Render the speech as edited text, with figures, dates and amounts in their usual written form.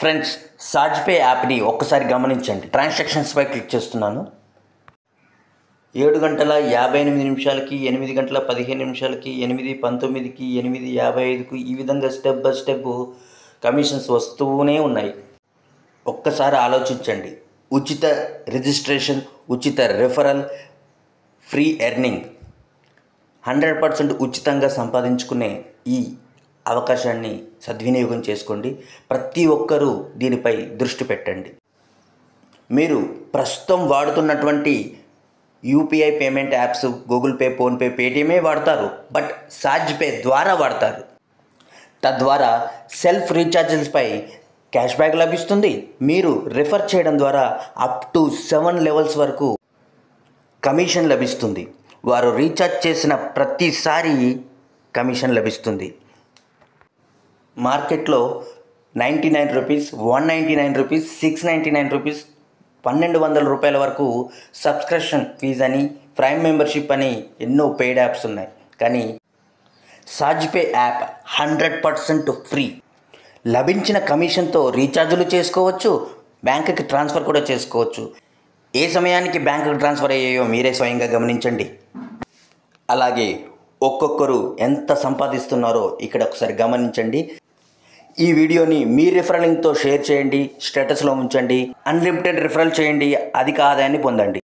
Friends, సాజ్పే యాప్ని ఒక్కసారి గమనించండి. ట్రాన్సాక్షన్స్పై క్లిక్ చేస్తున్నాను. 7 గంటల 58 నిమిషాలకి, 8 గంటల 15 నిమిషాలకి, 8:19కి, 8:55కు ఈ విధంగా స్టెప్ బై స్టెప్ కమిషన్స్ వస్తూనే ఉన్నాయి. ఒక్కసారి ఆలోచించండి. ఉచిత రిజిస్ట్రేషన్, ఉచిత రెఫరల్, ఫ్రీ ఎర్నింగ్, 100% ఉచితంగా సంపాదించుకునే ఈ అవకాశాన్ని సద్వినియోగం చేసుకోండి. ప్రతి ఒక్కరూ దీనిపై దృష్టి పెట్టండి. మీరు ప్రస్తుతం వాడుతున్నటువంటి UPI payment apps Google Pay, PhonePe, పేటీఎమే వాడతారు. బట్ సాజ్పే ద్వారా వాడతారు. తద్వారా సెల్ఫ్ రీఛార్జెస్పై క్యాష్ బ్యాక్ లభిస్తుంది. మీరు రిఫర్ చేయడం ద్వారా అప్ టు 7 లెవెల్స్ వరకు కమిషన్ లభిస్తుంది. వారు రీఛార్జ్ చేసిన ప్రతిసారి కమిషన్ లభిస్తుంది. మార్కెట్లో 99 రూపీస్, 199 రూపీస్, 699 రూపీస్, 1200 రూపాయల వరకు సబ్స్క్రిప్షన్ ఫీజ్ అని, ప్రైమ్ మెంబర్షిప్ అని ఎన్నో పెయిడ్ యాప్స్ ఉన్నాయి. కానీ సాజ్పే యాప్ 100% ఫ్రీ. లభించిన కమిషన్తో రీఛార్జులు చేసుకోవచ్చు, బ్యాంకుకి ట్రాన్స్ఫర్ కూడా చేసుకోవచ్చు. ఏ సమయానికి బ్యాంకుకి ట్రాన్స్ఫర్ అయ్యాయో మీరే స్వయంగా గమనించండి. అలాగే ఒక్కొక్కరు ఎంత సంపాదిస్తున్నారో ఇక్కడ ఒకసారి గమనించండి. ఈ వీడియోని మీ రిఫరల్ లింక్తో షేర్ చేయండి, స్టేటస్లో ఉంచండి, అన్లిమిటెడ్ రిఫరల్ చేయండి, అధిక ఆదాయాన్ని పొందండి.